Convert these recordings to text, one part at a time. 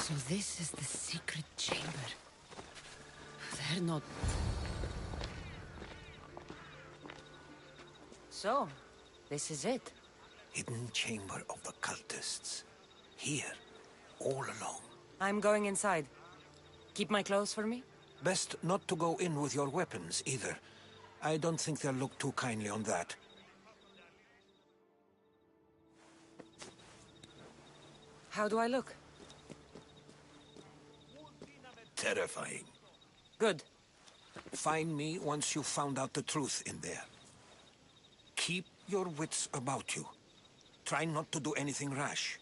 So this is the secret chamber. They're not... So, this is it. Hidden chamber of the cultists. Here, all along. I'm going inside. Keep my clothes for me? Best not to go in with your weapons, either. I don't think they'll look too kindly on that. How do I look? Terrifying. Good. Find me once you've found out the truth in there. Keep your wits about you. Try not to do anything rash.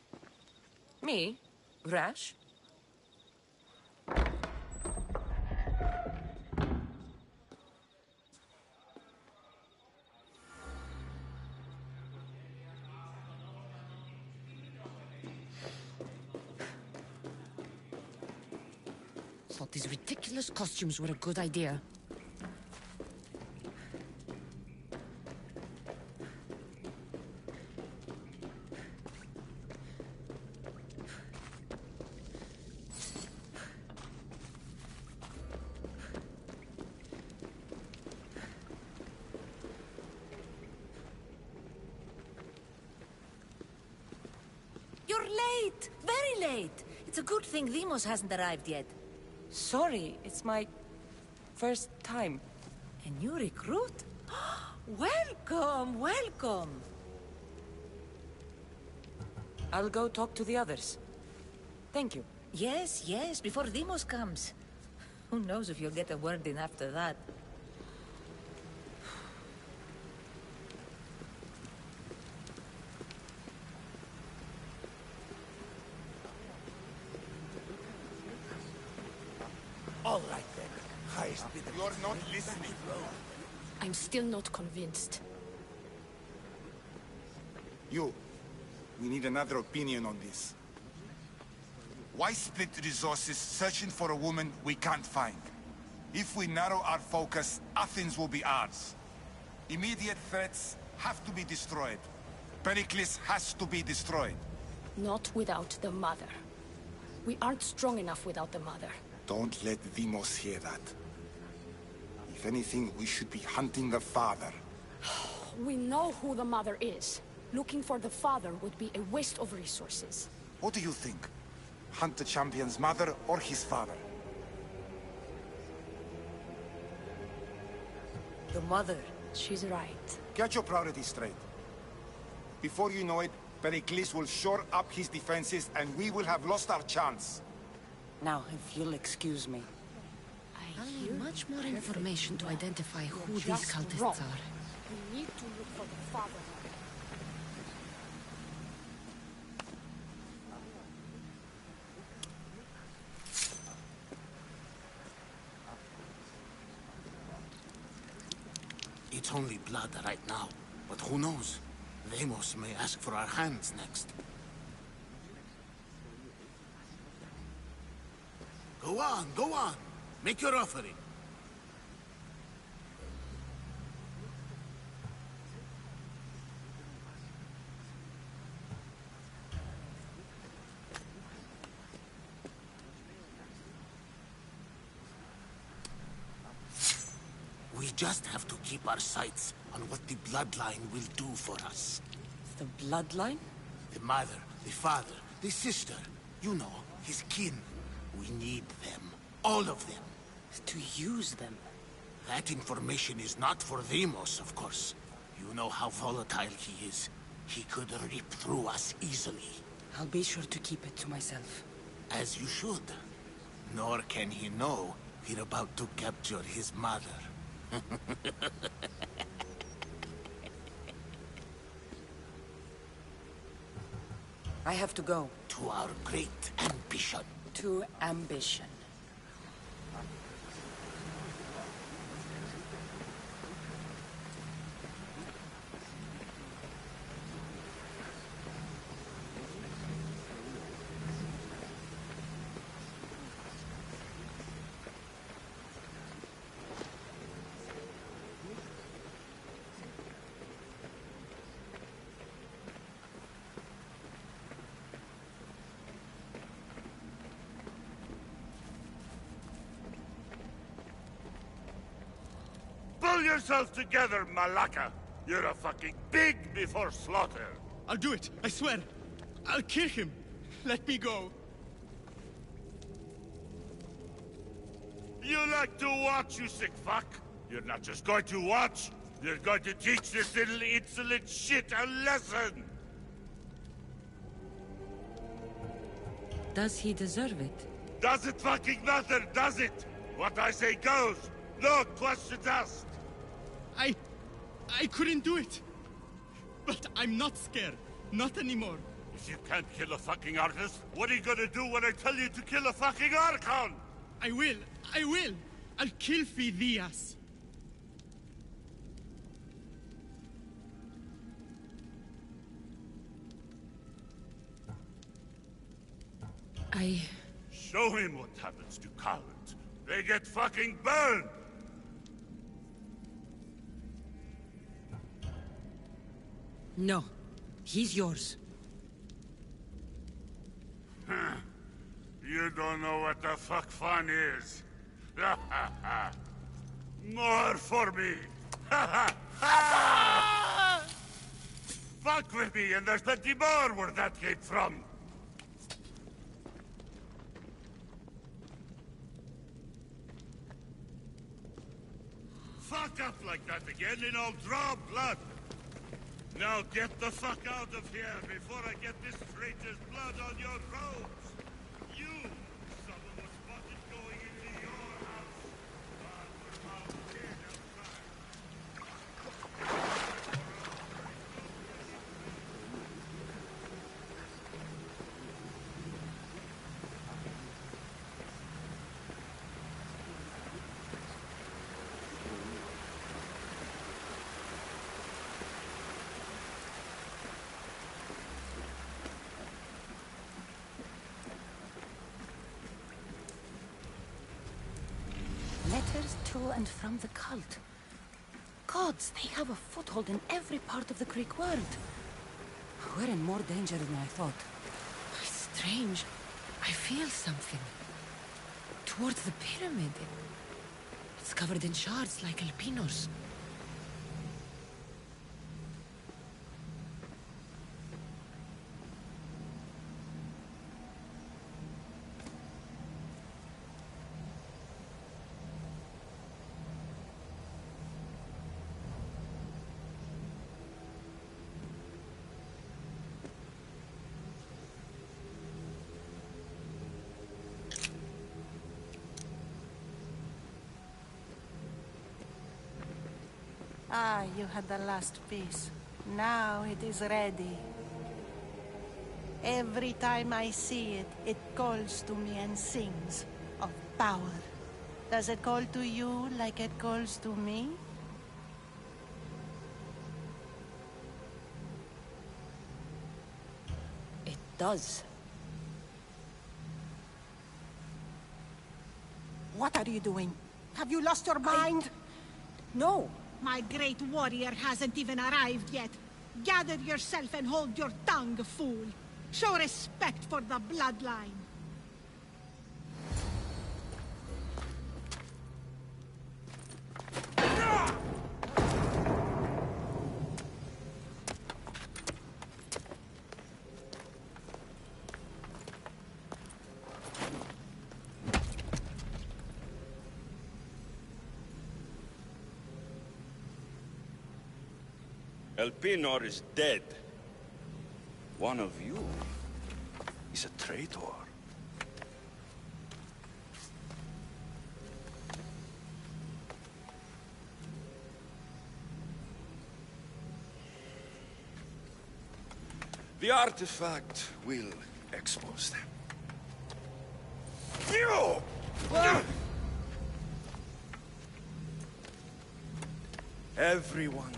Me? Rash? Thought these ridiculous costumes were a good idea. You're late! Very late! It's a good thing Demos hasn't arrived yet. Sorry, it's my first time. A new recruit? Welcome, welcome! I'll go talk to the others. Thank you. Yes, yes, before Demos comes. Who knows if you'll get a word in after that. All right then. Highest bidder. You're not listening, bro. I'm still not convinced. You. We need another opinion on this. Why split resources searching for a woman we can't find? If we narrow our focus, Athens will be ours. Immediate threats have to be destroyed. Pericles has to be destroyed. Not without the mother. We aren't strong enough without the mother. Don't let Demos hear that. If anything, we should be hunting the father. We know who the mother is. Looking for the father would be a waste of resources. What do you think? Hunt the champion's mother or his father? The mother. She's right. Get your priorities straight. Before you know it, Pericles will shore up his defenses and we will have lost our chance. Now, if you'll excuse me. I I'll hear need much more perfectly information to well. identify You're who these just cultists wrong. are. We need to look for the father. It's only blood right now, but who knows? Demos may ask for our hands next. Go on, go on. Make your offering. We just have to keep our sights on what the bloodline will do for us. The bloodline? The mother, the father, the sister. You know, his kin. We need them. All of them. To use them. That information is not for Demos, of course. You know how volatile he is. He could rip through us easily. I'll be sure to keep it to myself. As you should. Nor can he know we're about to capture his mother. I have to go. To our great ambition. To ambition. yourself together, Malaka! You're a fucking pig before slaughter! I'll do it, I swear. I'll kill him. Let me go. You like to watch, you sick fuck? You're not just going to watch, you're going to teach this little insolent shit a lesson! Does he deserve it? Does it fucking matter, does it? What I say goes. No questions asked. I couldn't do it. But I'm not scared. Not anymore. If you can't kill a fucking artist, what are you gonna do when I tell you to kill a fucking Archon? I will. I'll kill Phidias. Show him what happens to cowards. They get fucking burned! No. He's yours. You don't know what the fuck fun is. More for me! Fuck with me and there's plenty more where that came from! Fuck up like that again and I'll draw blood! Now get the fuck out of here before I get this traitor's blood on your robes! You! Someone was spotted going into your house! But we're found dead outside. Letters to and from the cult. Gods, they have a foothold in every part of the Greek world. We're in more danger than I thought. Strange. I feel something. Towards the pyramid. It's covered in shards like Alpinos. Ah, you had the last piece. Now it is ready. Every time I see it, it calls to me and sings of power. Does it call to you like it calls to me? It does. What are you doing? Have you lost your mind? No. My great warrior hasn't even arrived yet. Gather yourself and hold your tongue, fool. Show respect for the bloodline. Elpinor is dead. One of you is a traitor. The artifact will expose them. You! Everyone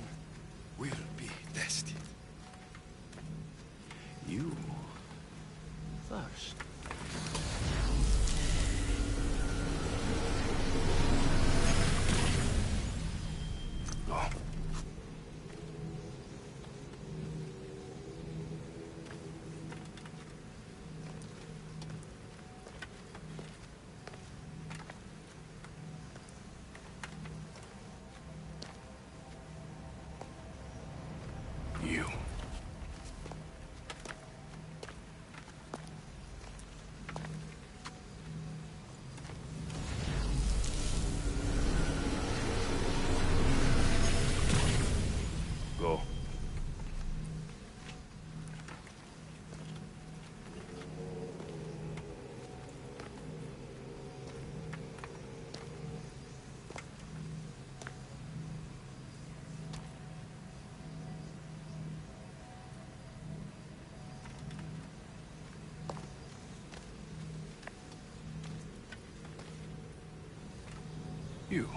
will be tested. You first. Go. you.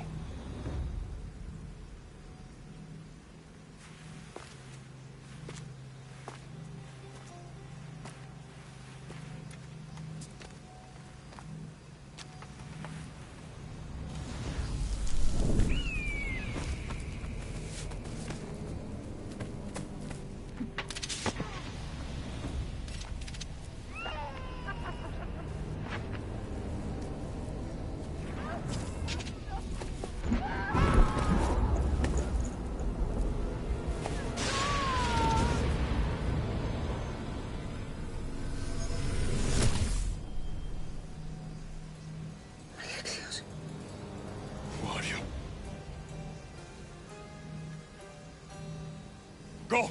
Go!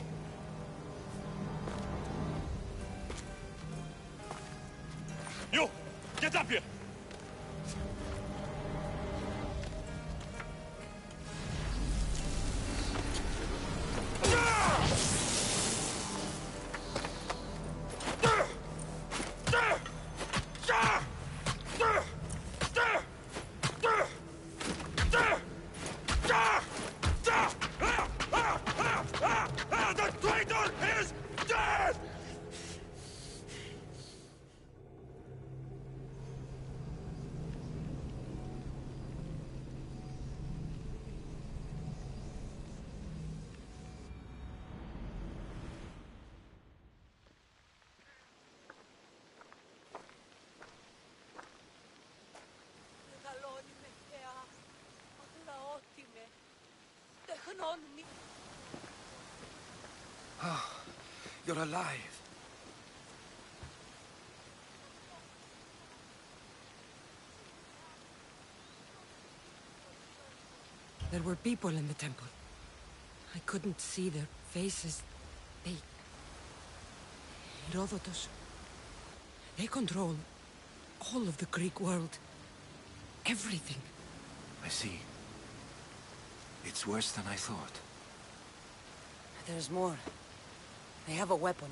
You! Get up here! The traitor is dead! You're alive. There were people in the temple. I couldn't see their faces. They... Herodotus. They control all of the Greek world. Everything. I see. It's worse than I thought. There's more. They have a weapon.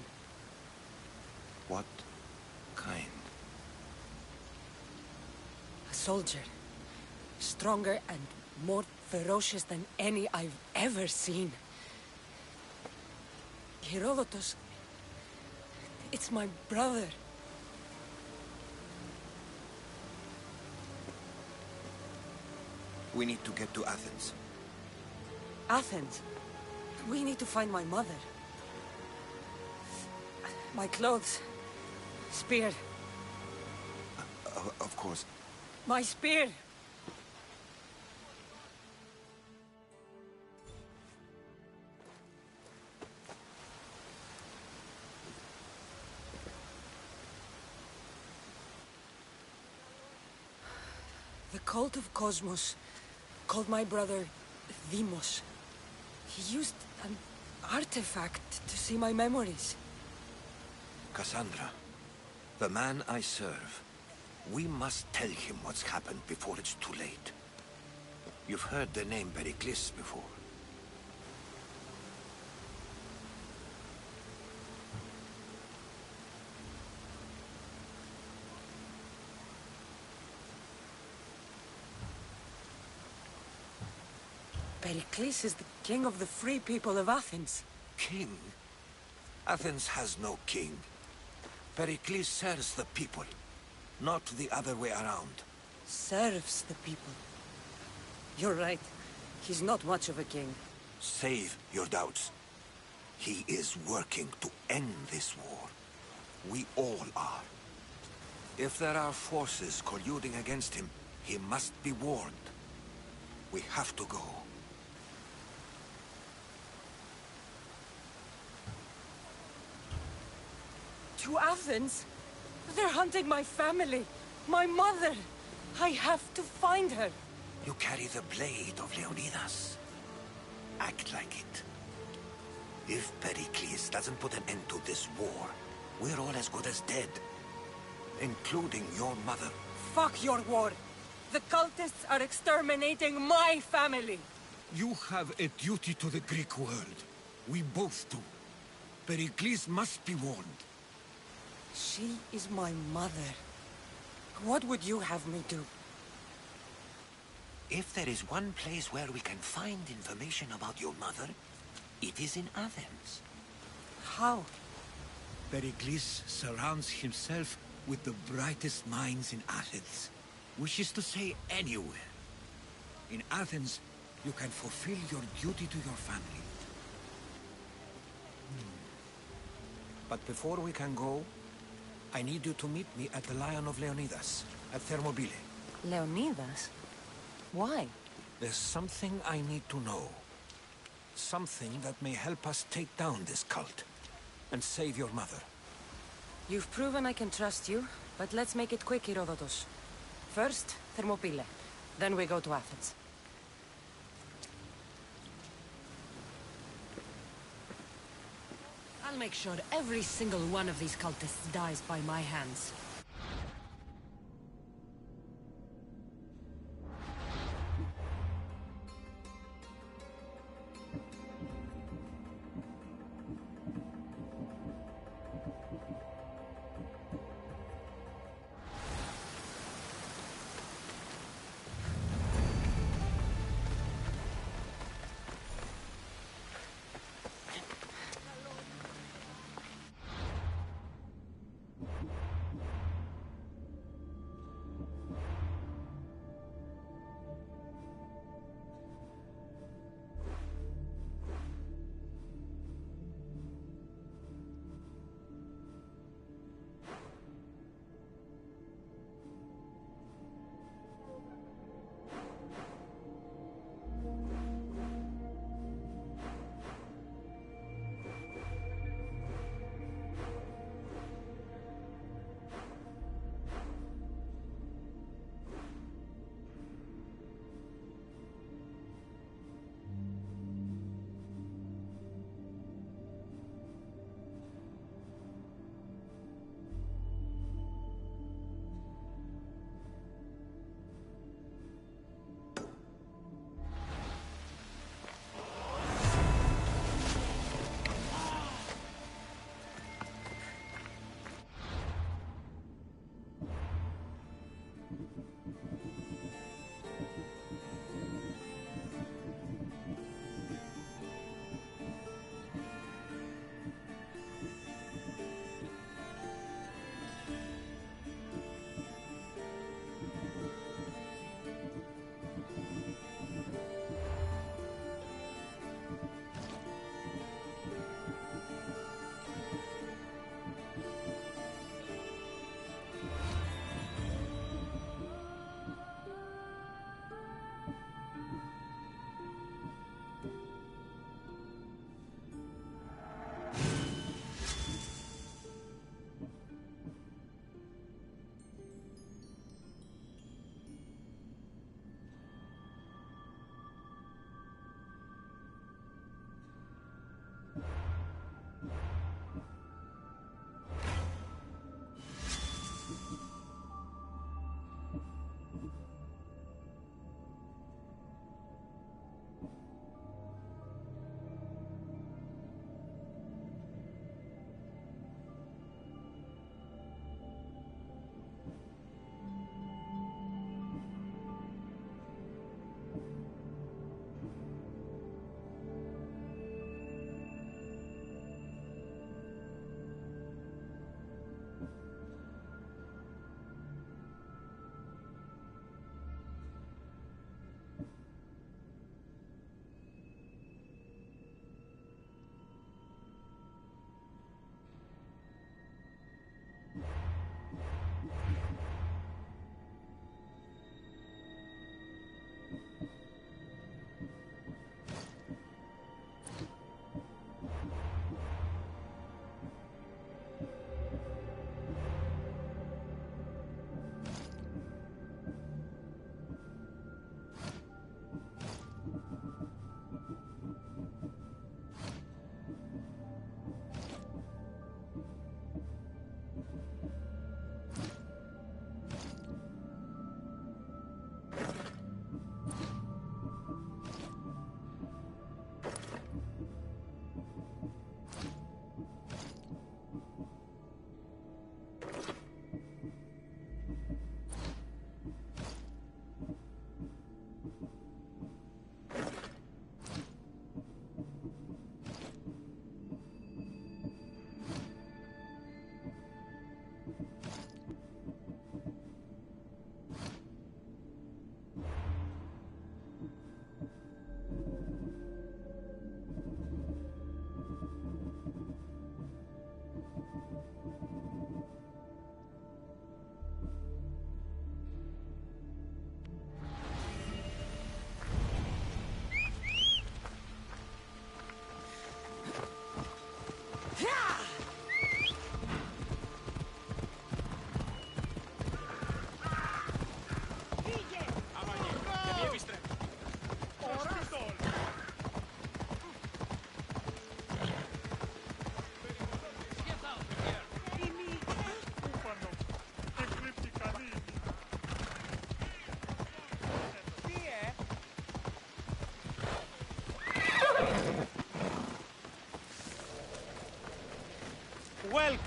What kind? A soldier. Stronger and more ferocious than any I've ever seen. Herodotus... It's my brother. We need to get to Athens. Athens? We need to find my mother. My clothes. Spear. Of course. My spear! The cult of Cosmos called my brother Deimos. He used an artifact to see my memories. Cassandra, the man I serve, we must tell him what's happened before it's too late. You've heard the name Pericles before. Pericles is the king of the free people of Athens. King? Athens has no king. Pericles serves the people, not the other way around. Serves the people. You're right. He's not much of a king. Save your doubts. He is working to end this war. We all are. If there are forces colluding against him, he must be warned. We have to go. To Athens? They're hunting my family. My mother. I have to find her. You carry the blade of Leonidas. Act like it. If Pericles doesn't put an end to this war, we're all as good as dead. Including your mother. Fuck your war. The cultists are exterminating my family. You have a duty to the Greek world. We both do. Pericles must be warned. She is my mother. What would you have me do? If there is one place where we can find information about your mother, it is in Athens. How? Pericles surrounds himself with the brightest minds in Athens. Which is to say, anywhere. In Athens, you can fulfill your duty to your family. But before we can go, I need you to meet me at the Lion of Leonidas, at Thermopylae. Leonidas? Why? There's something I need to know. Something that may help us take down this cult and save your mother. You've proven I can trust you, but let's make it quick, Herodotus. First, Thermopylae. Then we go to Athens. I'll make sure every single one of these cultists dies by my hands.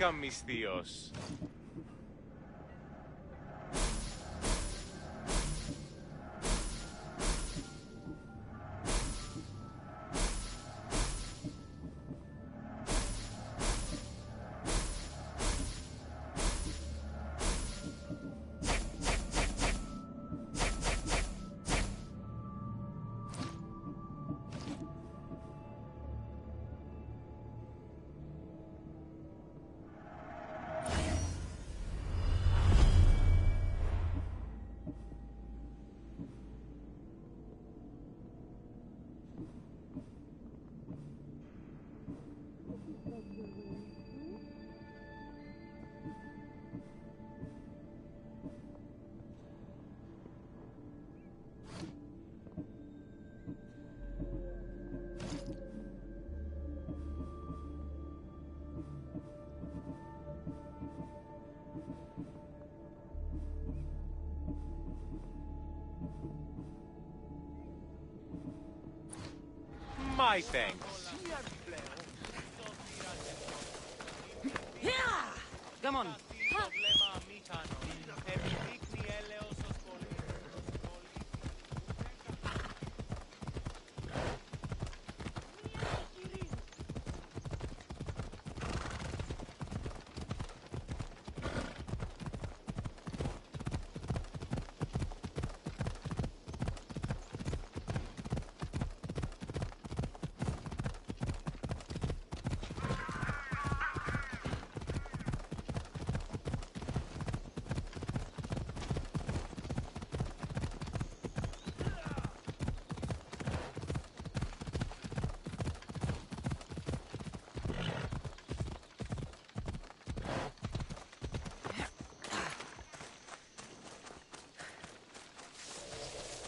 Welcome, mis tíos. My thanks. Yeah! Come on.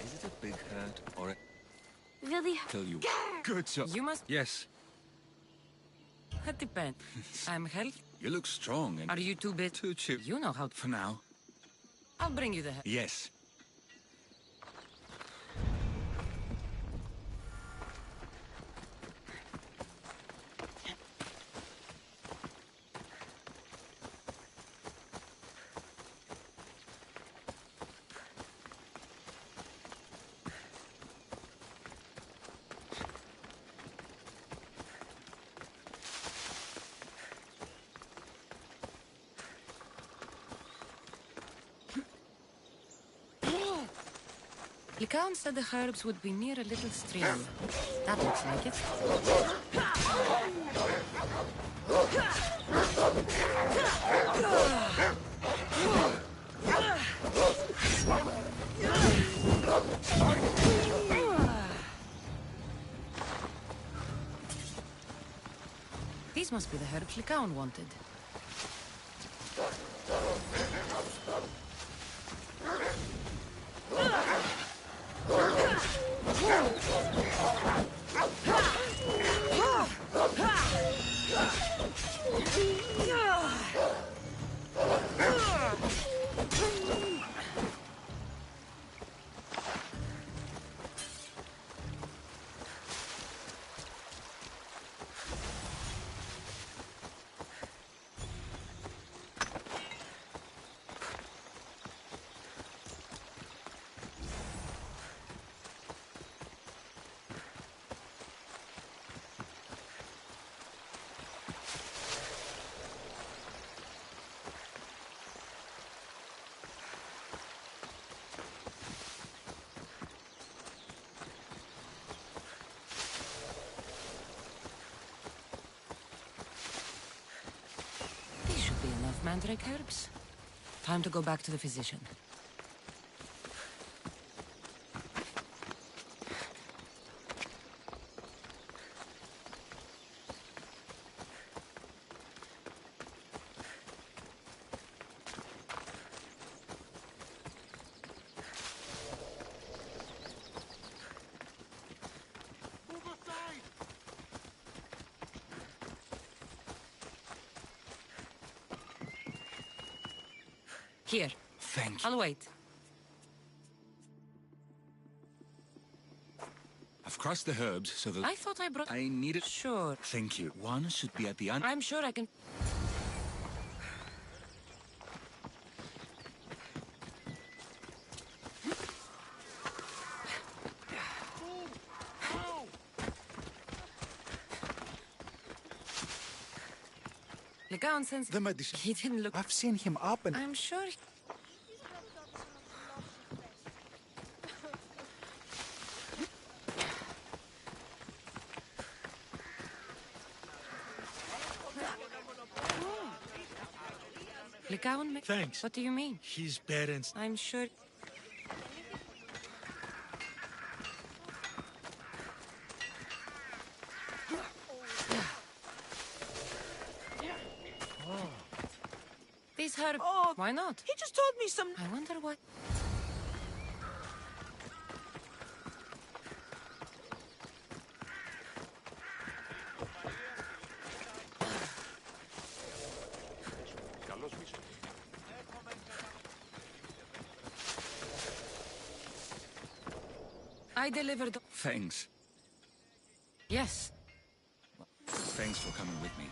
Is it a big hurt or a... Really? Tell you. Good job. You must... Yes. That depends. I'm healthy. You look strong and... Are you too big? Too cheap. You know how to... For now. I'll bring you the... Yes. Lycaon said the herbs would be near a little stream. That looks like it. These must be the herbs Lycaon wanted. Mandrake herbs. Time to go back to the physician. Here. Thank you. I'll wait. I've crushed the herbs so that... I thought I brought... I need it. Sure. Thank you. One should be at the end. I'm sure I can... Legaon since The medicine. he didn't look. I've seen him up and... I'm sure. Legaon. Thanks. What do you mean? His parents. I'm sure. These herbs. Oh, why not? He just told me some... I wonder what... I delivered... Thanks. Yes. Thanks for coming with me.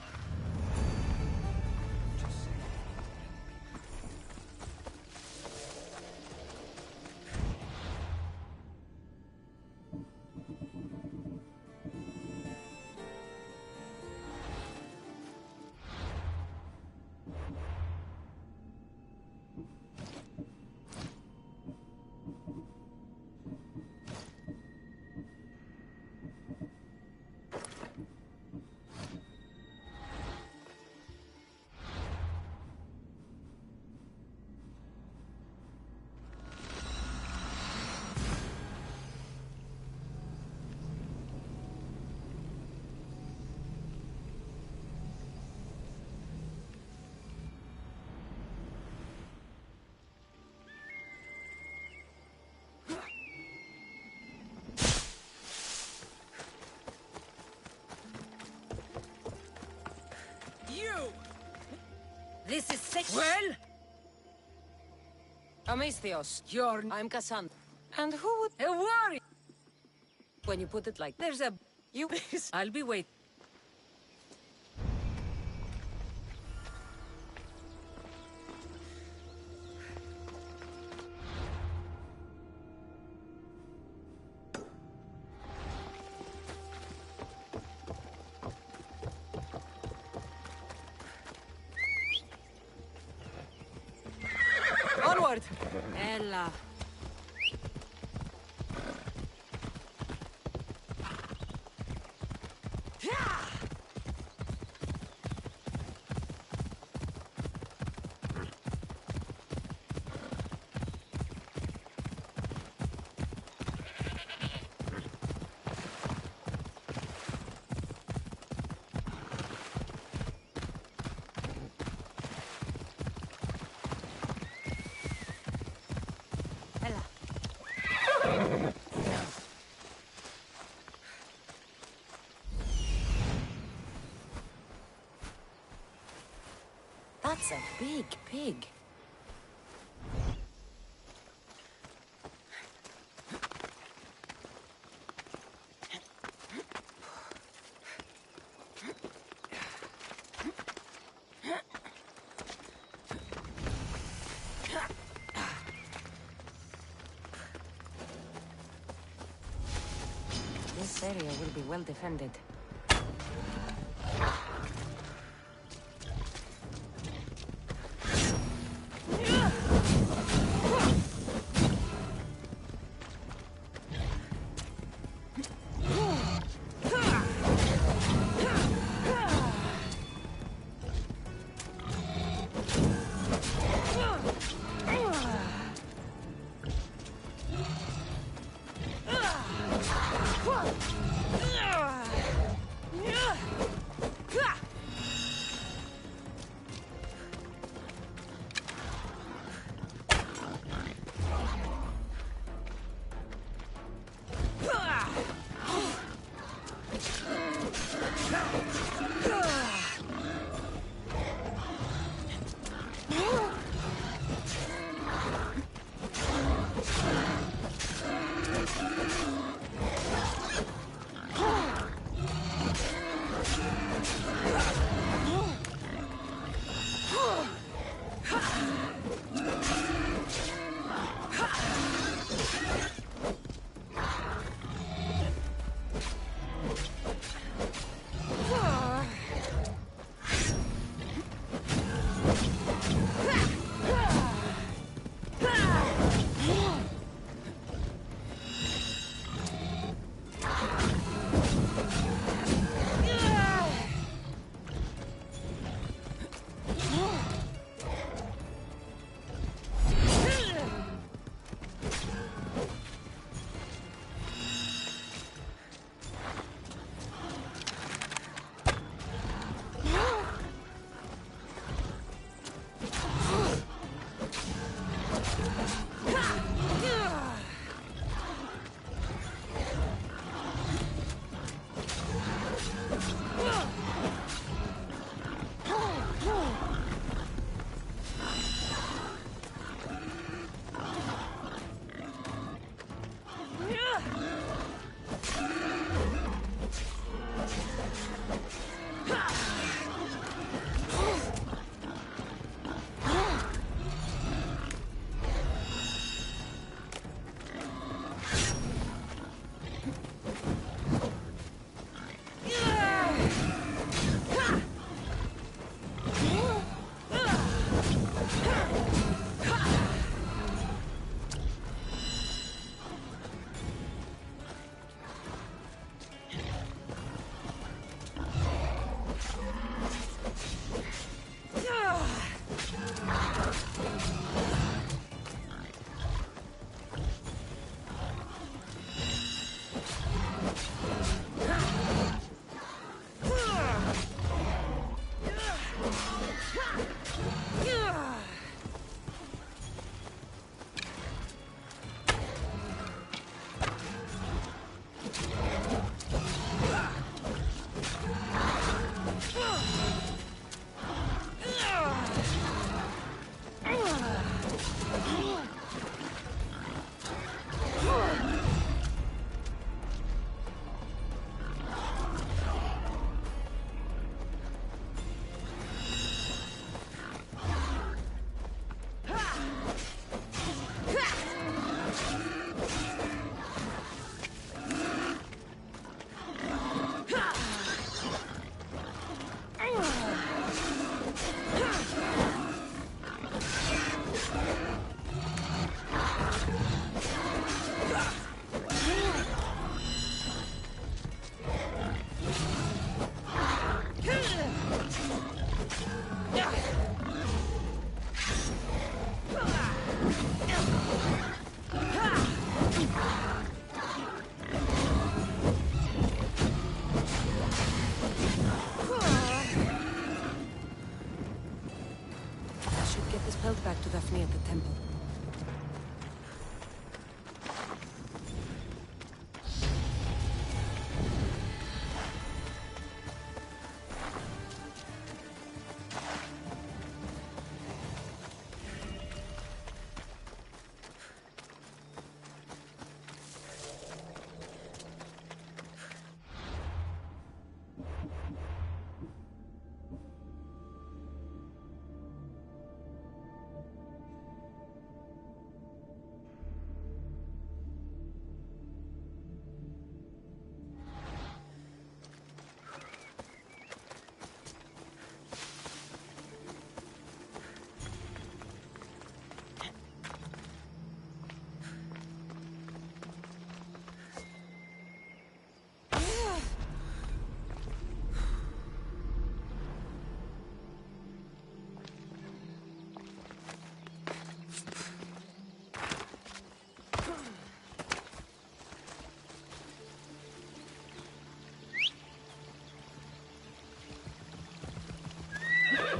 This is sex. Well? Amistios. I'm Cassandra. And who would... A warrior! When you put it like... There's a... You... I'll be waiting. Onward! Ella. That's a big pig. This area will be well defended. Held back to Daphne at the temple.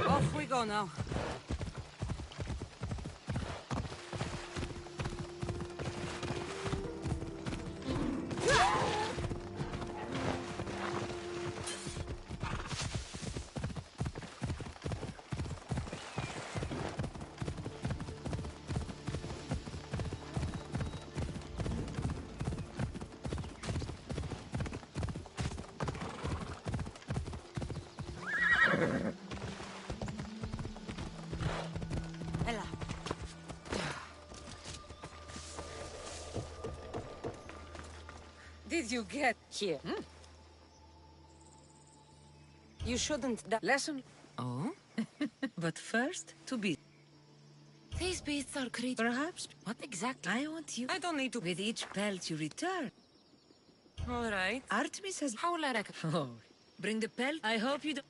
Off we go now. Did you get here? You shouldn't. Lesson. Oh, but first to be. These beasts are creatures. Perhaps. What exactly? I want you. I don't need to. With each pelt you return. All right. Artemis has. How will I reckon? Oh, bring the pelt. I hope you don't.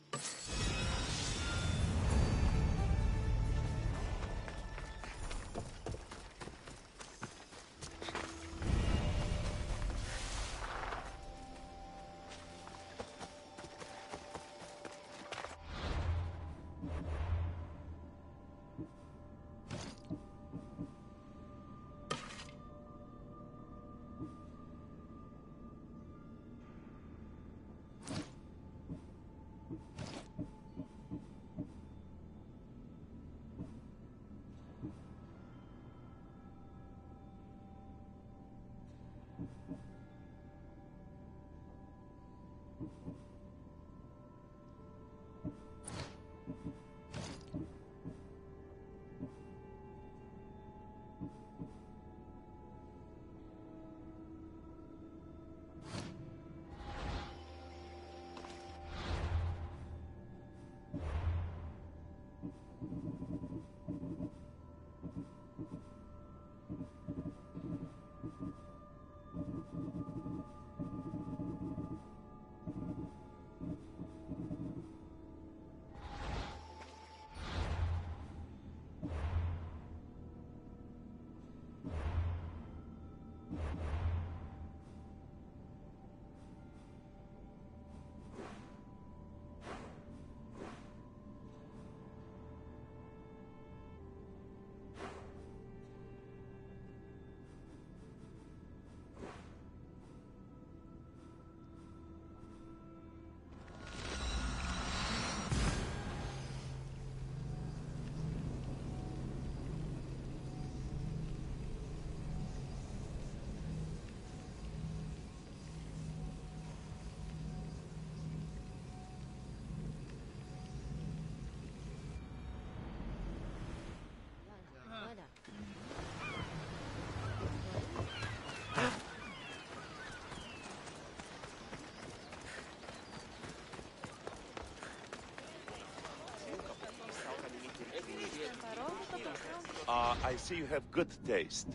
I see you have good taste.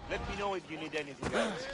Let me know if you need anything else.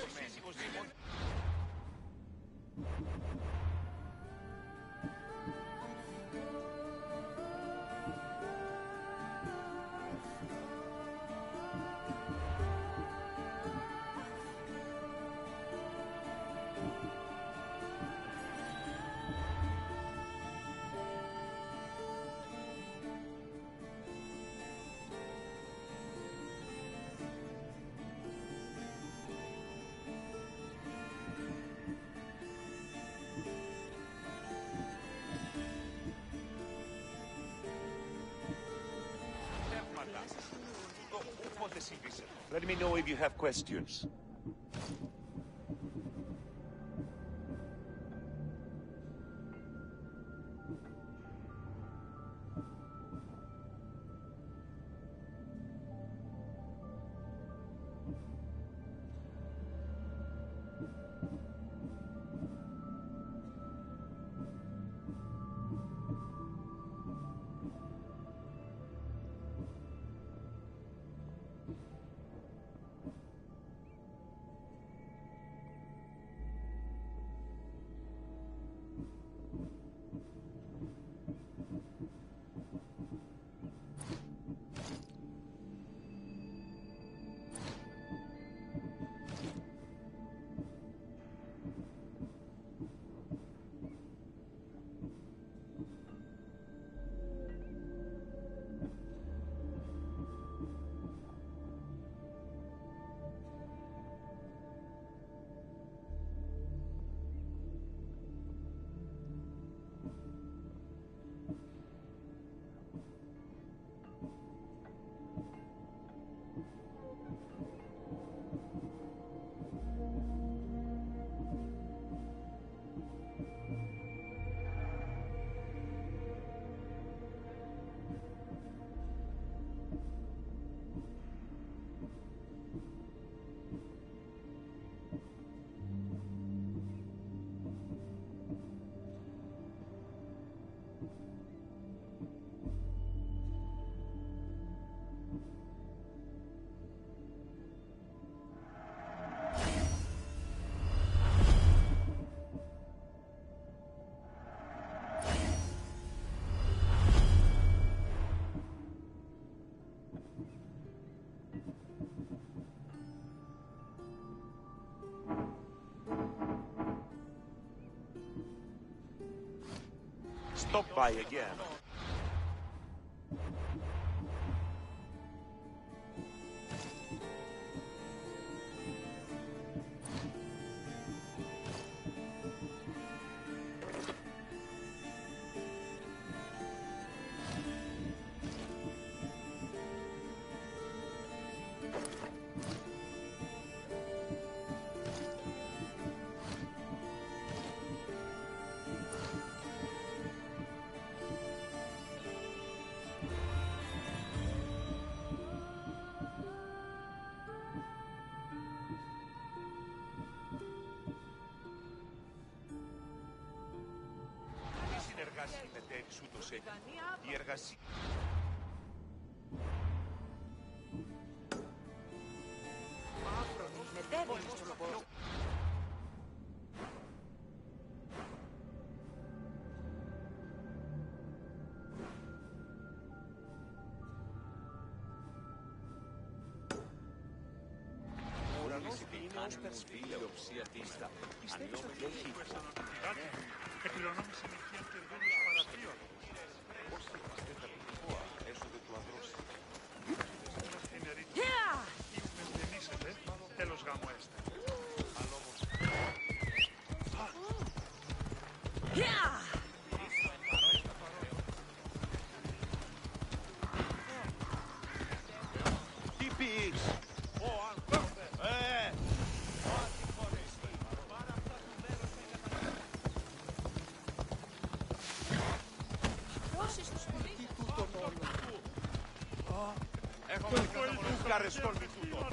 Let me know if you have questions. stop by again. Οι μετέρεις ούτως έχει. Η εργασία... Άφρονες μετέβαινες στο λογό. Ουρανός είναι ως περσφύλεοψία τίστα. Πιστεύεις ότι έχει ύπο. Εκπληρωνόμαστε συνεχεία κερδόνους παραπλήων. Πώς θα πιστεύετε από την ΚΟΑ έσοδε του ανδρός. Είναι ρίτο. Ήουμες γεννήσετε, τέλος γάμου έστε. Αλλά όμως... Τι πεις! Έχουμε κάρες σκόλμη τούτο.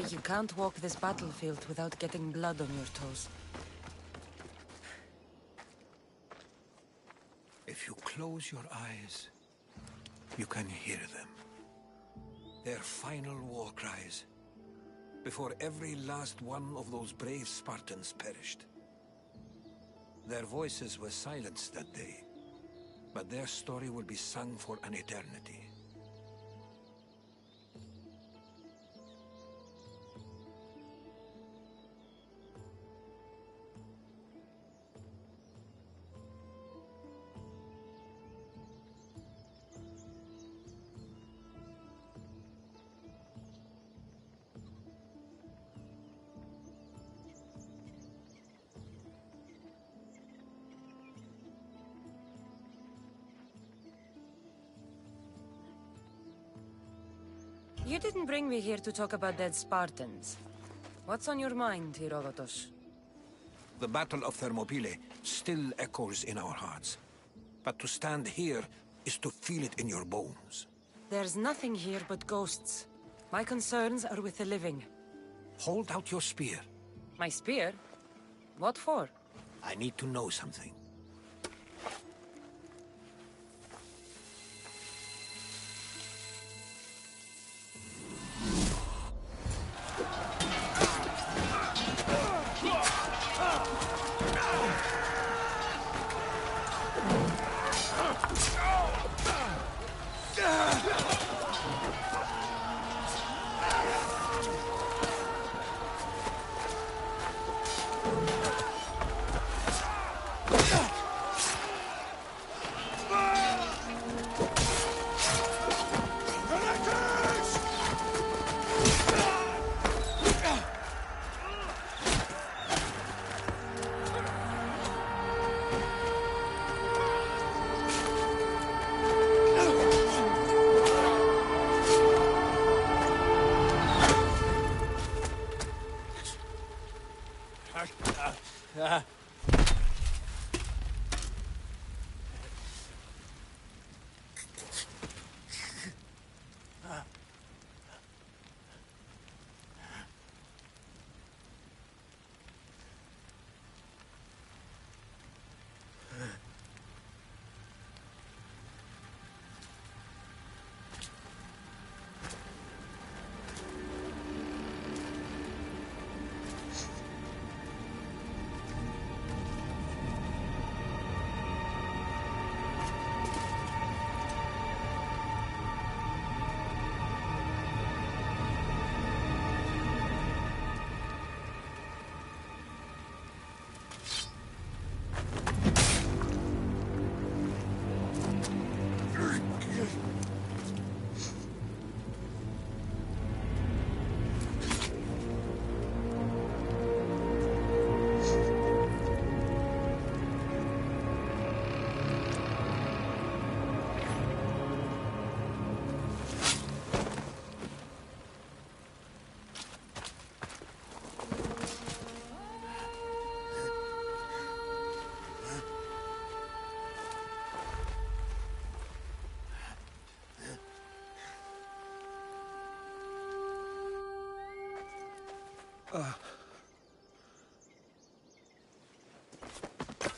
You can't walk this battlefield without getting blood on your toes. If you close your eyes, you can hear them. Their final war cries, before every last one of those brave Spartans perished. Their voices were silenced that day, but their story will be sung for an eternity. You didn't bring me here to talk about dead Spartans. What's on your mind, Herodotus? The Battle of Thermopylae still echoes in our hearts. But to stand here is to feel it in your bones. There's nothing here but ghosts. My concerns are with the living. Hold out your spear. My spear? What for? I need to know something.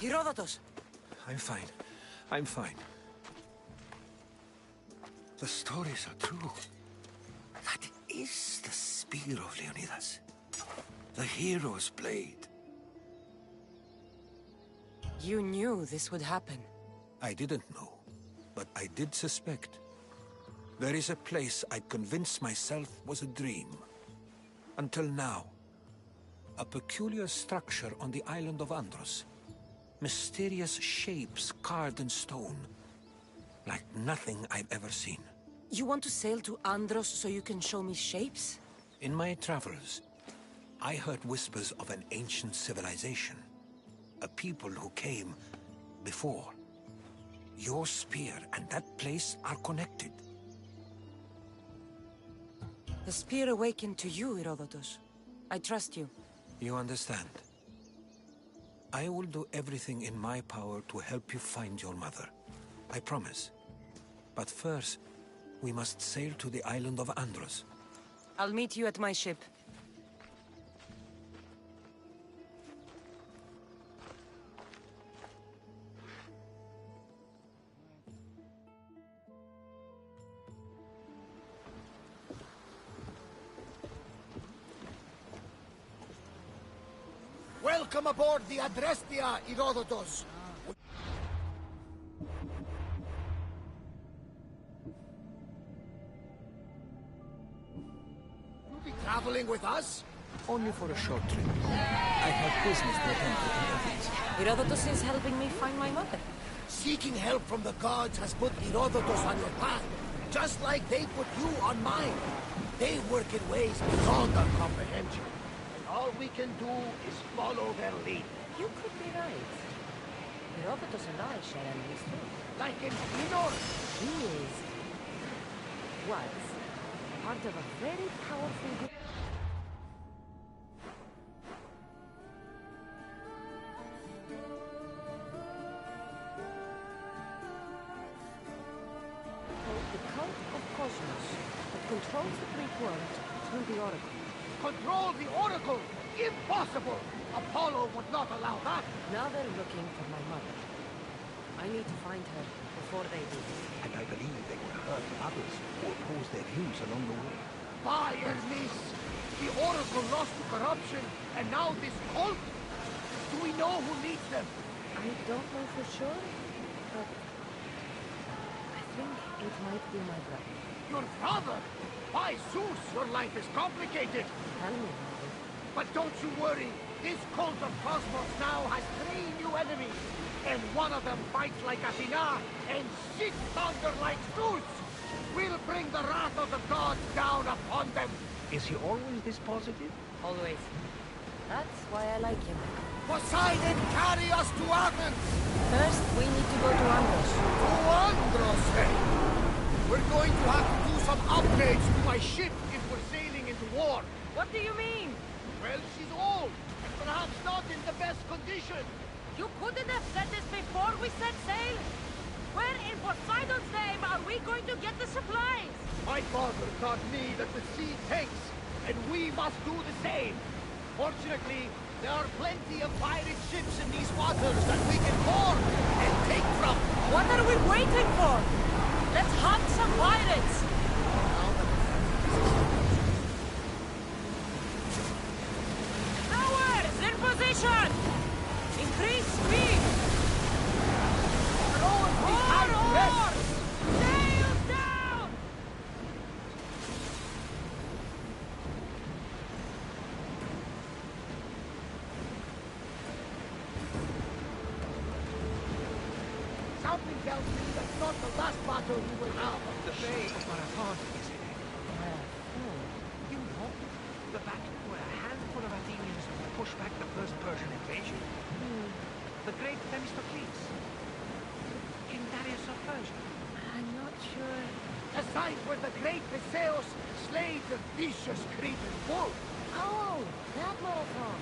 Herodotus! I'm fine. I'm fine. The stories are true. That is the spear of Leonidas. The hero's blade. You knew this would happen. I didn't know, but I did suspect. There is a place I'd convinced myself was a dream. Until now. A peculiar structure on the island of Andros. Mysterious shapes carved in stone. Like nothing I've ever seen. You want to sail to Andros so you can show me shapes? In my travels, I heard whispers of an ancient civilization. A people who came before. Your spear and that place are connected. The spear awakened to you, Herodotus. I trust you. You understand. I will do everything in my power to help you find your mother. I promise. But first, we must sail to the island of Andros. I'll meet you at my ship. Welcome aboard the Adrestia, Herodotus. You'll be traveling with us? Only for a short trip. I have business to attend to in Athens. Herodotus is helping me find my mother. Seeking help from the gods has put Herodotus on your path, just like they put you on mine. They work in ways beyond our comprehension, and all we can do is follow their lead. You could be right. Herodotus and I share enemies too. Like in Minor. He was part of a very powerful group. Controls the Greek world through the Oracle. Control the Oracle? Impossible! Apollo would not allow that. Now they're looking for my mother. I need to find her before they do. And I believe they will hurt others who oppose their views along the way. By Hermes! The Oracle lost to corruption, and now this cult? Do we know who leads them? I don't know for sure, but I think it might be my brother. Your father? By Zeus, your life is complicated. Tell me, Mother. But don't you worry. This cult of Cosmos now has 3 new enemies. And one of them fights like Athena and shits thunder like Zeus. We'll bring the wrath of the gods down upon them. Is he always this positive? Always. That's why I like him. Poseidon, carry us to Athens! First, we need to go to Andros. To Andros, eh? We're going to have to do some upgrades to my ship if we're sailing into war. What do you mean? Well, she's old, and perhaps not in the best condition. You couldn't have said this before we set sail? Where in Poseidon's name are we going to get the supplies? My father taught me that the sea takes, and we must do the same. Fortunately, there are plenty of pirate ships in these waters that we can board and take from. What are we waiting for? Let's hunt some pirates! Towers in position! Increase speed! Oars! Sails down! Something tells me that's not the last battle we will have. The Bay of Marathon is in it. You know, the battle where a handful of Athenians pushed back the first Persian invasion. The great Themistocles. King Darius of Persia. I'm not sure. The site where the great Theseus slayed the vicious Cretan bull. Oh, that marathon.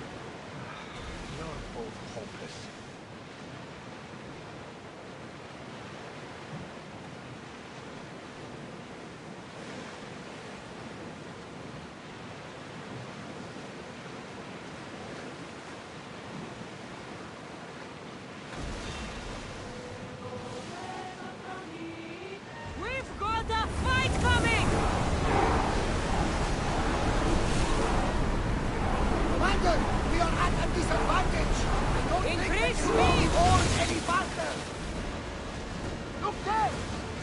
You're both hopeless. We've got a fight coming! Commander, we are at a disadvantage. I don't Increase think we can speed! board any faster. Look there!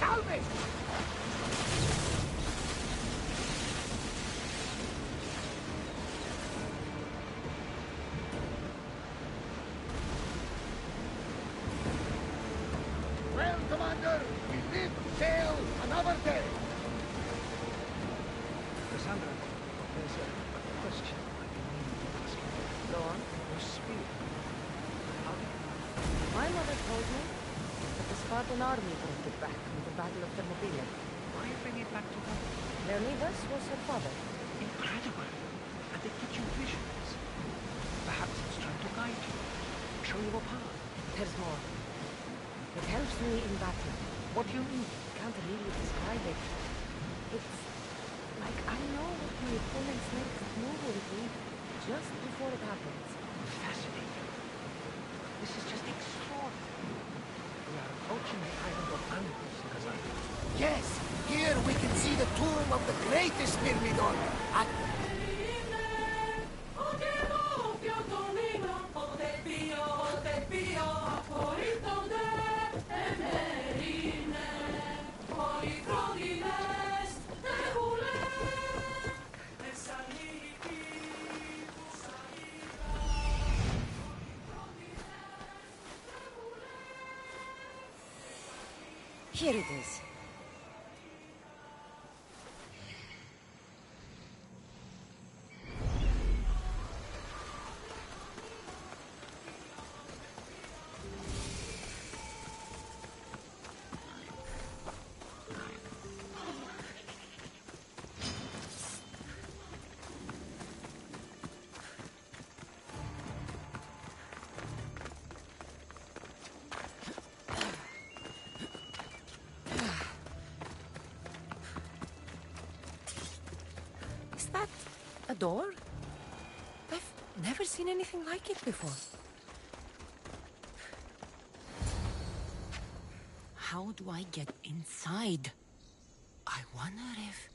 Salve! Well, Commander, we live to sail another day. Cassandra, there's a question I've been meaning to ask you. Go on. Your spear. How did you... My mother told me that the Spartan army brought it back from the Battle of Thermopylae. Why bring it back to her? Leonidas was her father. Incredible. And they teach you visions. Perhaps it's trying to guide you. Show you a path. There's more. It helps me in battle. What do you mean? Can't really describe it. It's like I know what my opponent's next move will be just before it happens. Fascinating. This is just extraordinary. We are approaching the island of Andros, Cassandra. Yes, here we can see the tomb of the greatest Myrmidon. Here it is. Is that a door? I've never seen anything like it before. How do I get inside? I wonder if...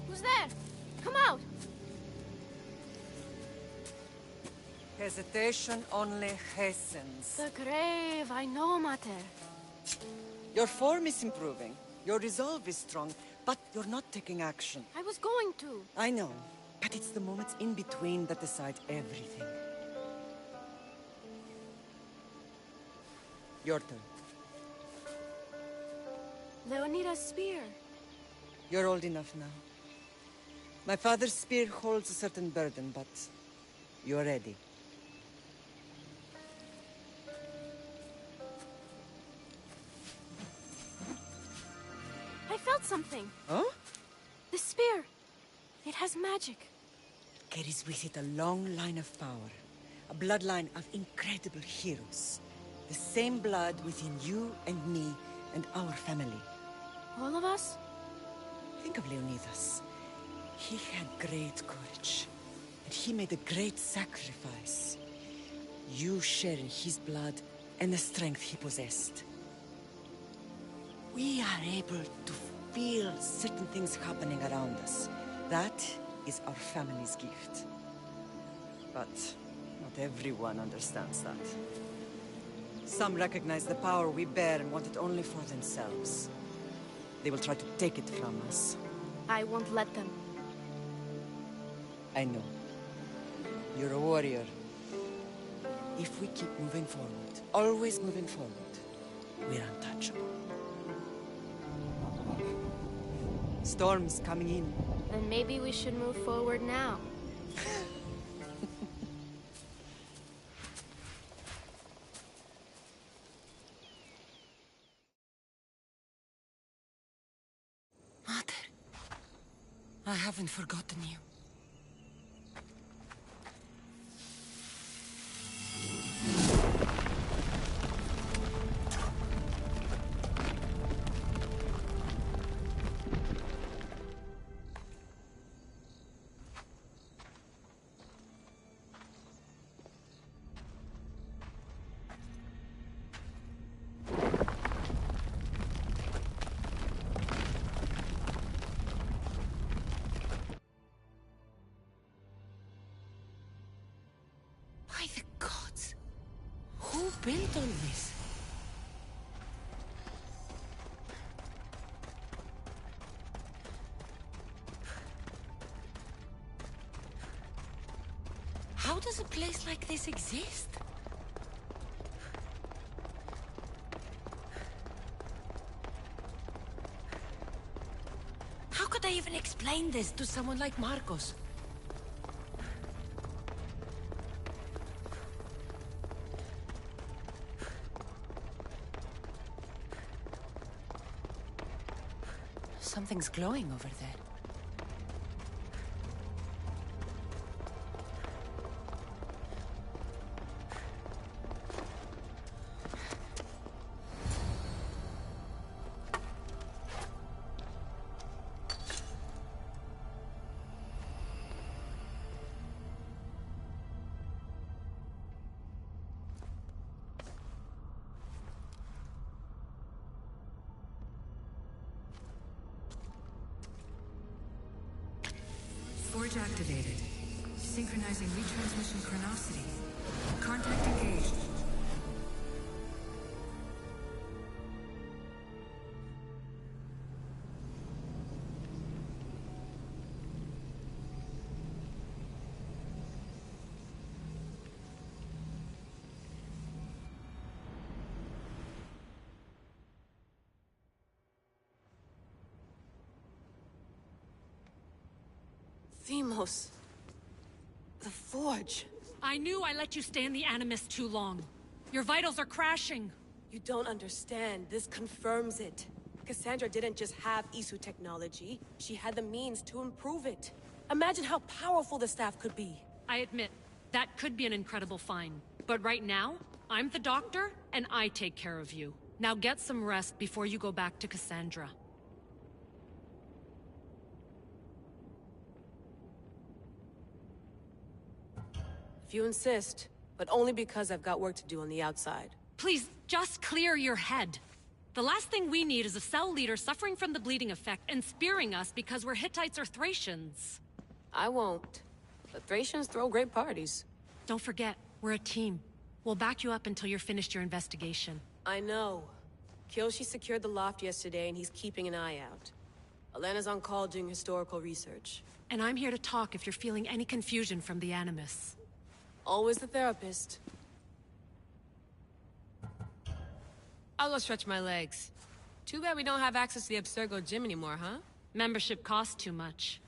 Who's there? Come out! Hesitation only hastens. The grave, I know, Mater. Your form is improving. Your resolve is strong, but you're not taking action. I was going to. I know, but it's the moments in between that decide everything. Your turn. Leonida's spear. You're old enough now. My father's spear holds a certain burden, but you're ready. I felt something. Oh? The spear. It has magic. Carries with it a long line of power. A bloodline of incredible heroes. The same blood within you and me and our family. All of us? Think of Leonidas. He had great courage. And he made a great sacrifice. You share in his blood and the strength he possessed. We are able to feel certain things happening around us. That is our family's gift. But not everyone understands that. Some recognize the power we bear and want it only for themselves. They will try to take it from us. I won't let them. I know. You're a warrior. If we keep moving forward, always moving forward, we're untouchable. Storm's coming in. Then maybe we should move forward now. Mother, I haven't forgotten you. By the gods! Who built all this? How does a place like this exist? How could I even explain this to someone like Marcos? Something's glowing over there. Forge activated. Synchronizing retransmission chronicity. Contact engaged. Themos. The Forge. I knew I let you stay in the Animus too long. Your vitals are crashing. You don't understand. This confirms it. Cassandra didn't just have Isu technology. She had the means to improve it. Imagine how powerful the staff could be. I admit, that could be an incredible find. But right now, I'm the doctor, and I take care of you. Now get some rest before you go back to Cassandra. If you insist, but only because I've got work to do on the outside. Please, just clear your head. The last thing we need is a cell leader suffering from the bleeding effect and spearing us because we're Hittites or Thracians. I won't. The Thracians throw great parties. Don't forget, we're a team. We'll back you up until you're finished your investigation. I know. Kyoshi secured the loft yesterday and he's keeping an eye out. Elena's on call doing historical research. And I'm here to talk if you're feeling any confusion from the Animus. Always the therapist. I'll go stretch my legs. Too bad we don't have access to the Abstergo gym anymore, huh? Membership costs too much.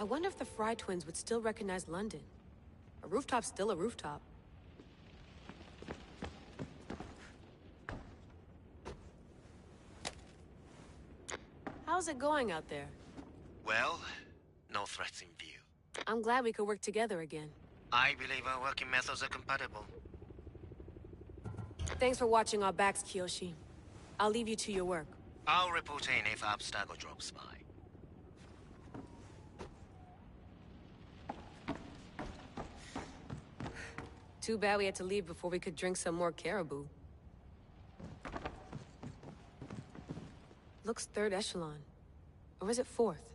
I wonder if the Fry twins would still recognize London. A rooftop's still a rooftop. How's it going out there? Well, no threats in view. I'm glad we could work together again. I believe our working methods are compatible. Thanks for watching our backs, Kiyoshi. I'll leave you to your work. I'll report in if Abstergo drops by. Too bad we had to leave before we could drink some more caribou. Looks third echelon. Or is it fourth?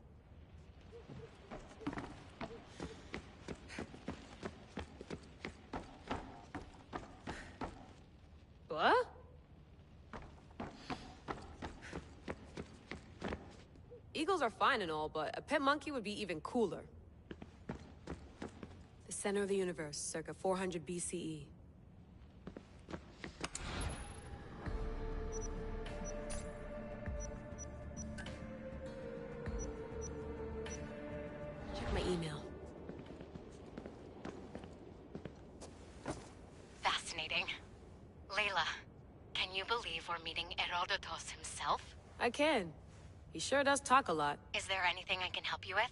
What? Eagles are fine and all, but a pet monkey would be even cooler. The center of the universe, circa 400 BCE. Check my email. Fascinating. Layla, can you believe we're meeting Herodotus himself? I can. He sure does talk a lot. Is there anything I can help you with?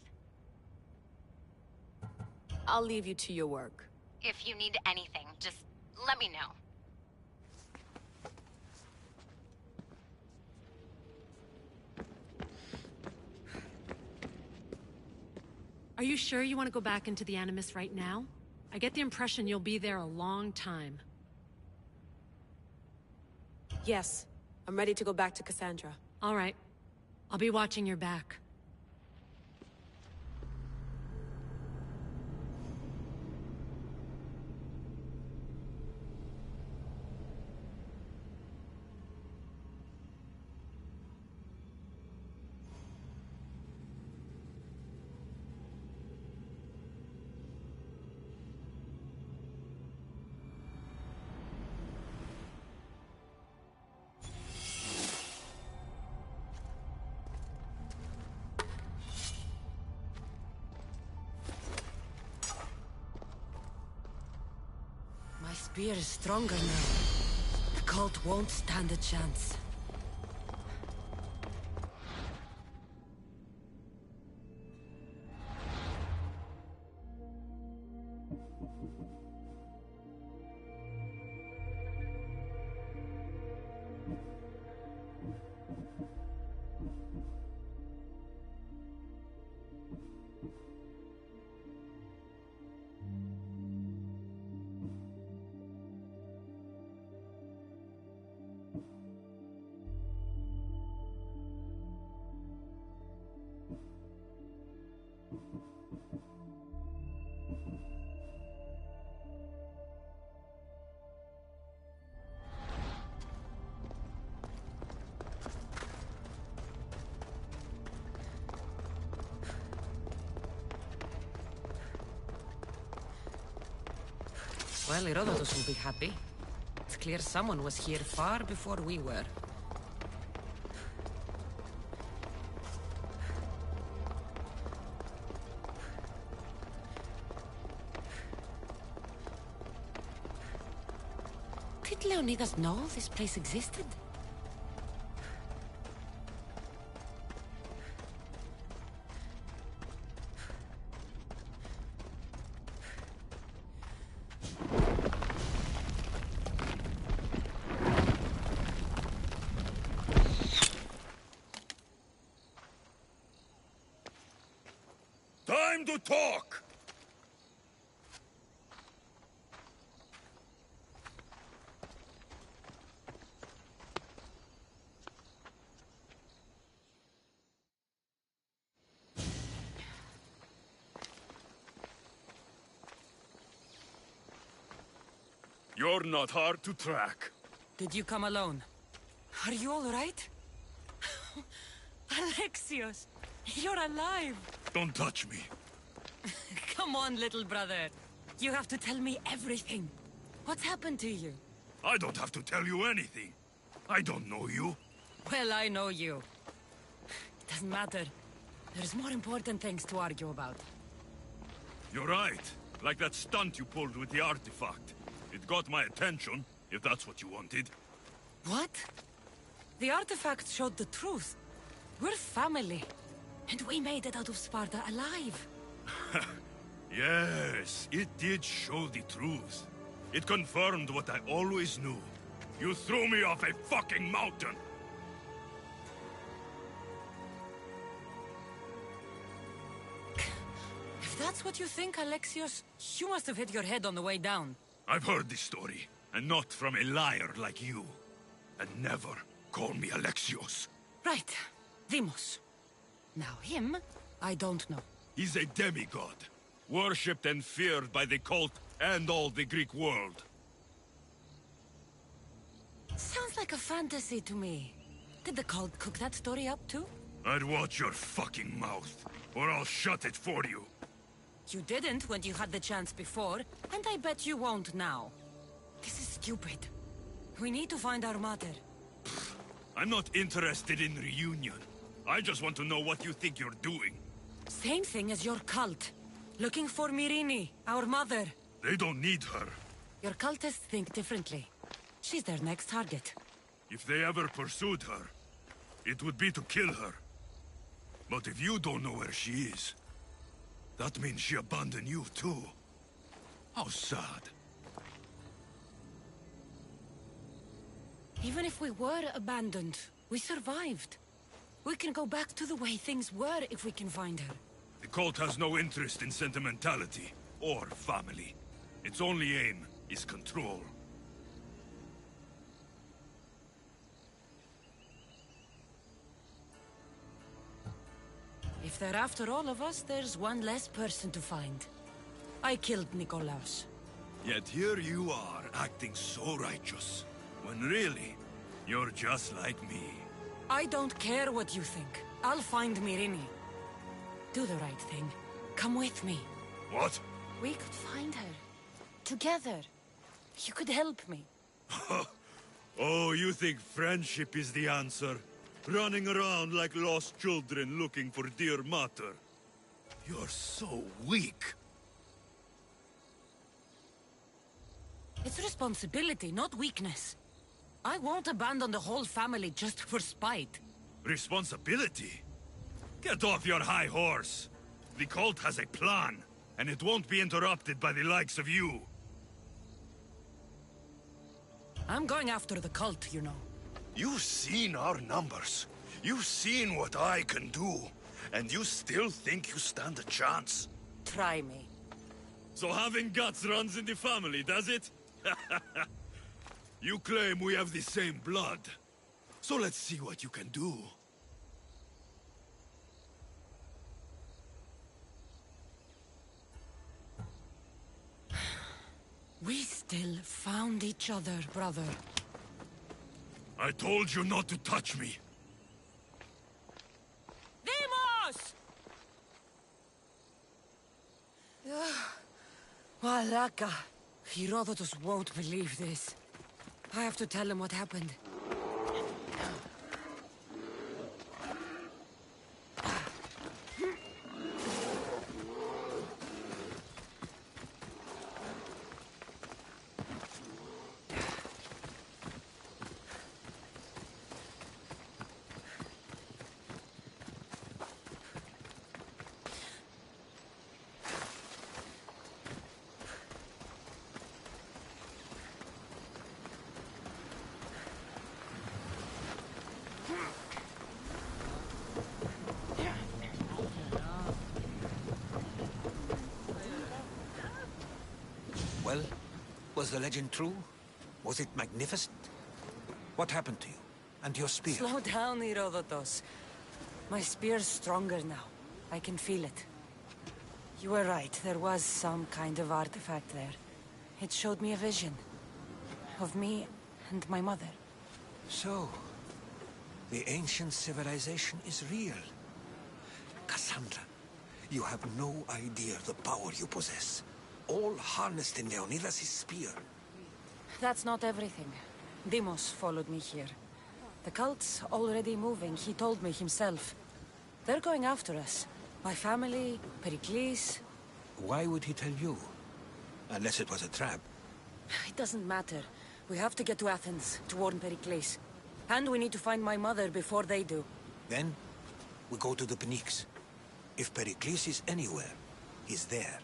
I'll leave you to your work. If you need anything, just let me know. Are you sure you want to go back into the Animus right now? I get the impression you'll be there a long time. Yes. I'm ready to go back to Cassandra. All right. I'll be watching your back. My spear is stronger now. The cult won't stand a chance. Well, Herodotus will be happy. It's clear someone was here far before we were. Did Leonidas know this place existed? Time to talk! You're not hard to track. Did you come alone? Are you all right? Alexios, you're alive! Don't touch me. Come on, little brother. You have to tell me everything. What's happened to you? I don't have to tell you anything. I don't know you. Well, I know you. It doesn't matter. There's more important things to argue about. You're right. Like that stunt you pulled with the artifact. It got my attention, if that's what you wanted. What? The artifact showed the truth. We're family. And we made it out of Sparta alive. Yes, it did show the truth. It confirmed what I always knew. You threw me off a fucking mountain! If that's what you think, Alexios, you must have hit your head on the way down. I've heard this story, and not from a liar like you. And never call me Alexios. Right. Deimos. Now him, I don't know. He's a demigod, worshipped and feared by the cult and all the Greek world. Sounds like a fantasy to me. Did the cult cook that story up too? I'd watch your fucking mouth, or I'll shut it for you. You didn't when you had the chance before, and I bet you won't now. This is stupid. We need to find our mother. I'm not interested in reunion. I just want to know what you think you're doing. Same thing as your cult. Looking for Myrrine, our mother. They don't need her. Your cultists think differently. She's their next target. If they ever pursued her, it would be to kill her. But if you don't know where she is, that means she abandoned you too. How sad. Even if we were abandoned, we survived. We can go back to the way things were if we can find her. The cult has no interest in sentimentality or family. Its only aim is control. If they're after all of us, there's one less person to find. I killed Nikolaos. Yet here you are, acting so righteous. When really, you're just like me. I don't care what you think. I'll find Myrrine. Do the right thing. Come with me. What? We could find her. Together. You could help me. Oh, you think friendship is the answer? Running around like lost children looking for dear mater. You're so weak. It's responsibility, not weakness. I won't abandon the whole family just for spite. Responsibility? Get off your high horse. The cult has a plan, and it won't be interrupted by the likes of you. I'm going after the cult, you know. You've seen our numbers. You've seen what I can do. And you still think you stand a chance? Try me. So having guts runs in the family, does it? You claim we have the same blood. So let's see what you can do. We still found each other, brother. I told you not to touch me. Deimos! Malaka. Herodotus won't believe this. I have to tell him what happened. Well, was the legend true? Was it magnificent? What happened to you? And your spear? Slow down, Herodotus. My spear's stronger now. I can feel it. You were right, there was some kind of artifact there. It showed me a vision. Of me and my mother. So, the ancient civilization is real. Cassandra, you have no idea the power you possess. All harnessed in Leonidas' spear. That's not everything. Deimos followed me here. The cult's already moving, he told me himself. They're going after us. My family, Pericles. Why would he tell you? Unless it was a trap. It doesn't matter. We have to get to Athens, to warn Pericles. And we need to find my mother before they do. Then, we go to the Pnyx. If Pericles is anywhere, he's there.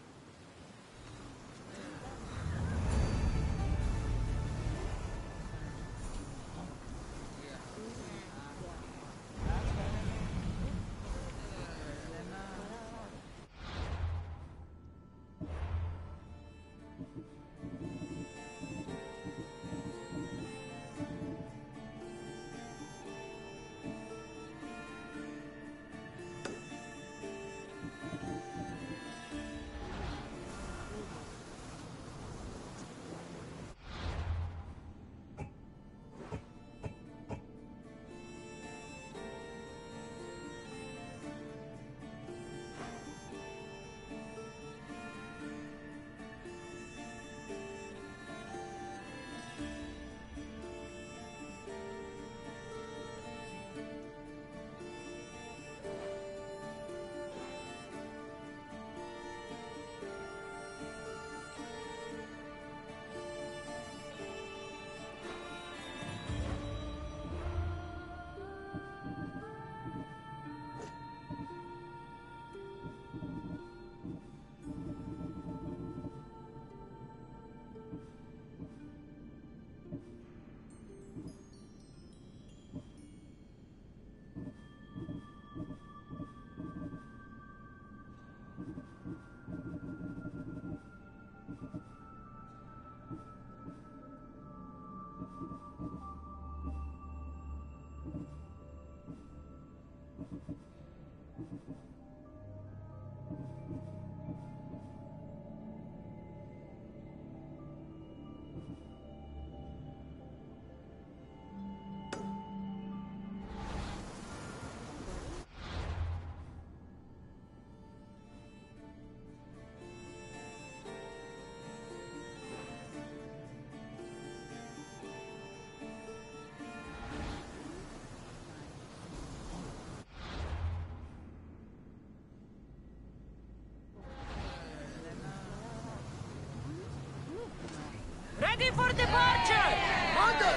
Ready for departure! Mother!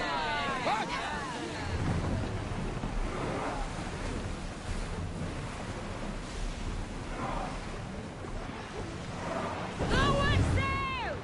What? Lower sail!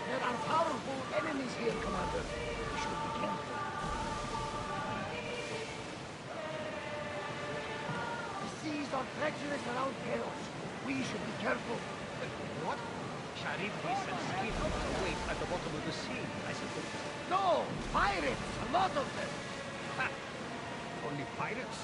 There are powerful enemies here, Commander. We should be careful. The seas are treacherous around Chaos. We should careful. What? Charybdis and skiffs wait at the bottom of the sea, I suppose. No! Pirates! A lot of them! Ha! Only pirates?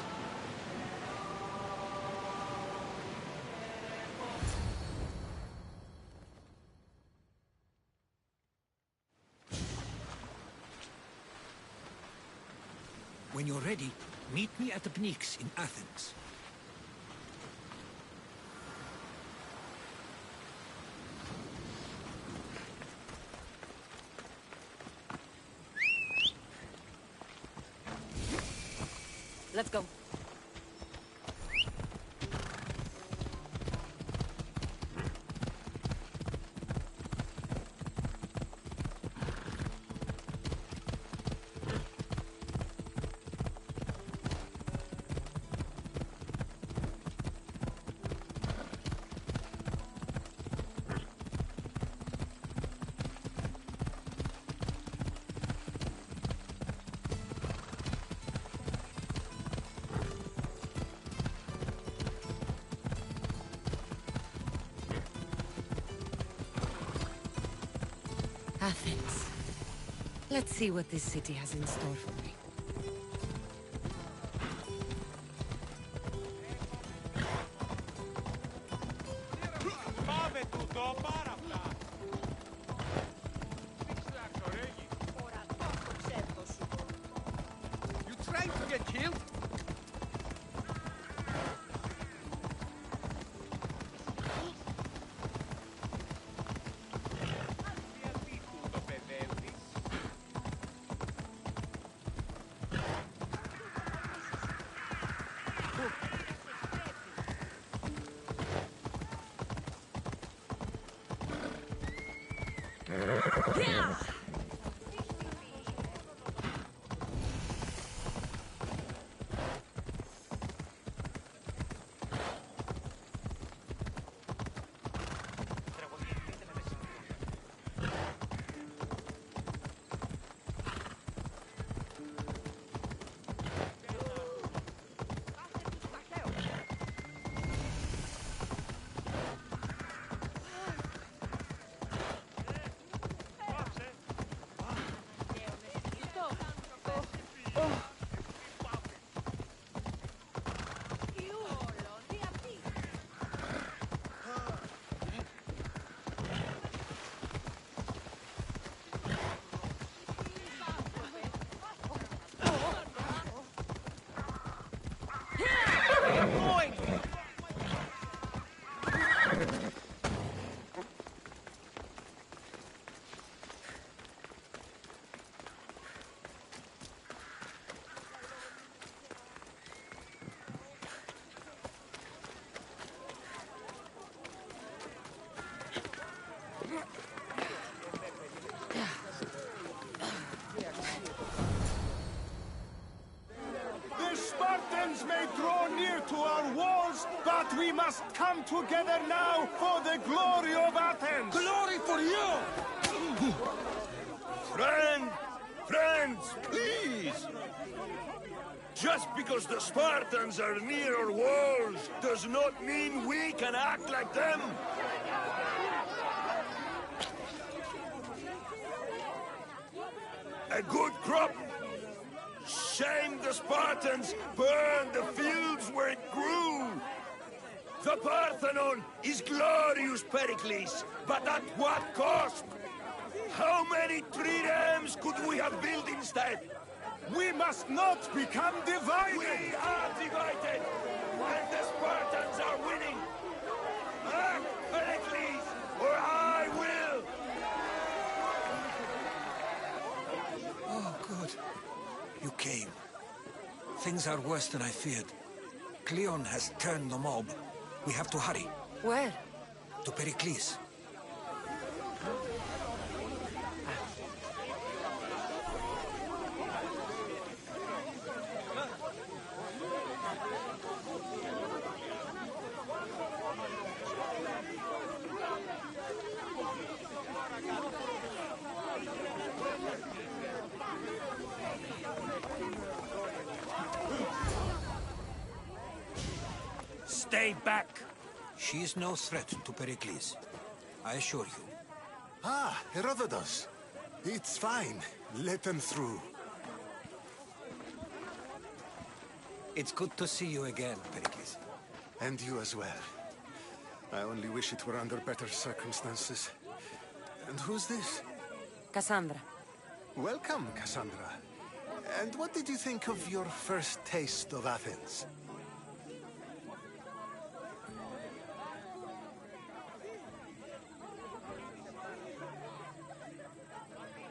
When you're ready, meet me at the Pnyx in Athens. Let's go. Athens. Let's see what this city has in store for me. You trying to get killed? Yeah! The Spartans may draw near to our walls, but we must come together now for the glory of Athens! Glory for you! Friends, please! Just because the Spartans are near our walls does not mean we can act like them! A good crop! Shame the Spartans burned the fields where it grew! The Parthenon is glorious, Pericles, but at what cost? How many triremes could we have built instead? We must not become divided! We are divided, and the Spartans are winning! Act, Pericles, or I will! Oh, good. You came. Things are worse than I feared. Cleon has turned the mob. We have to hurry. Where? To Pericles. Stay back! She is no threat to Pericles. I assure you. Ah, Herodotus. It's fine. Let them through. It's good to see you again, Pericles. And you as well. I only wish it were under better circumstances. And who's this? Cassandra. Welcome, Cassandra. And what did you think of your first taste of Athens?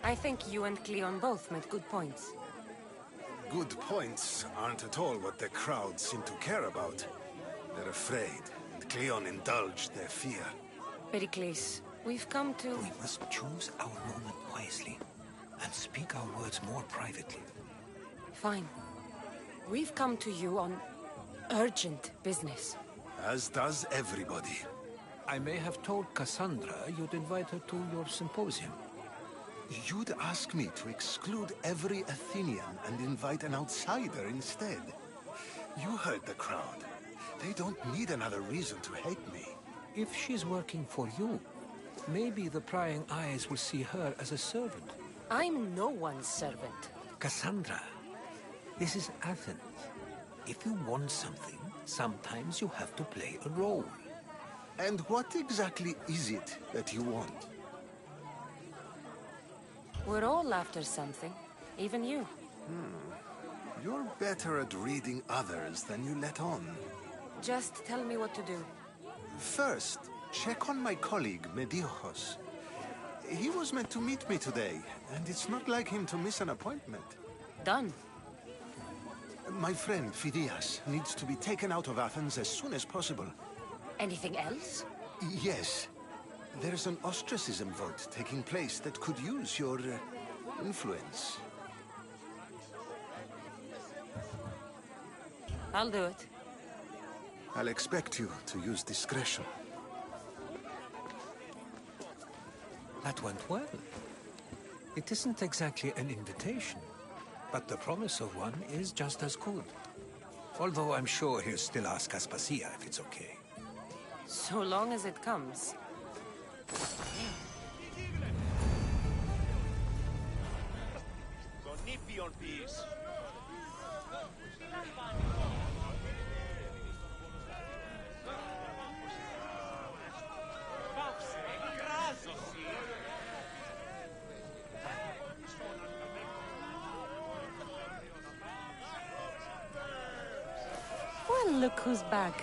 I think you and Cleon both made good points. Good points aren't at all what the crowd seem to care about. They're afraid, and Cleon indulged their fear. Pericles, we've come to... We must choose our moment wisely, and speak our words more privately. Fine. We've come to you on urgent business. As does everybody. I may have told Cassandra you'd invite her to your symposium. You'd ask me to exclude every Athenian and invite an outsider instead. You heard the crowd. They don't need another reason to hate me. If she's working for you, maybe the prying eyes will see her as a servant. I'm no one's servant. Cassandra, this is Athens. If you want something, sometimes you have to play a role. And what exactly is it that you want? We're all after something, even you. You're better at reading others than you let on. Just tell me what to do. First, check on my colleague, Mediochos. He was meant to meet me today, and it's not like him to miss an appointment. Done. My friend, Phidias, needs to be taken out of Athens as soon as possible. Anything else? Yes. There's an ostracism vote taking place that could use your influence. I'll do it. I'll expect you to use discretion. That went well. It isn't exactly an invitation, but the promise of one is just as good. Although I'm sure he'll still ask Aspasia if it's okay. So long as it comes. Well, look who's back.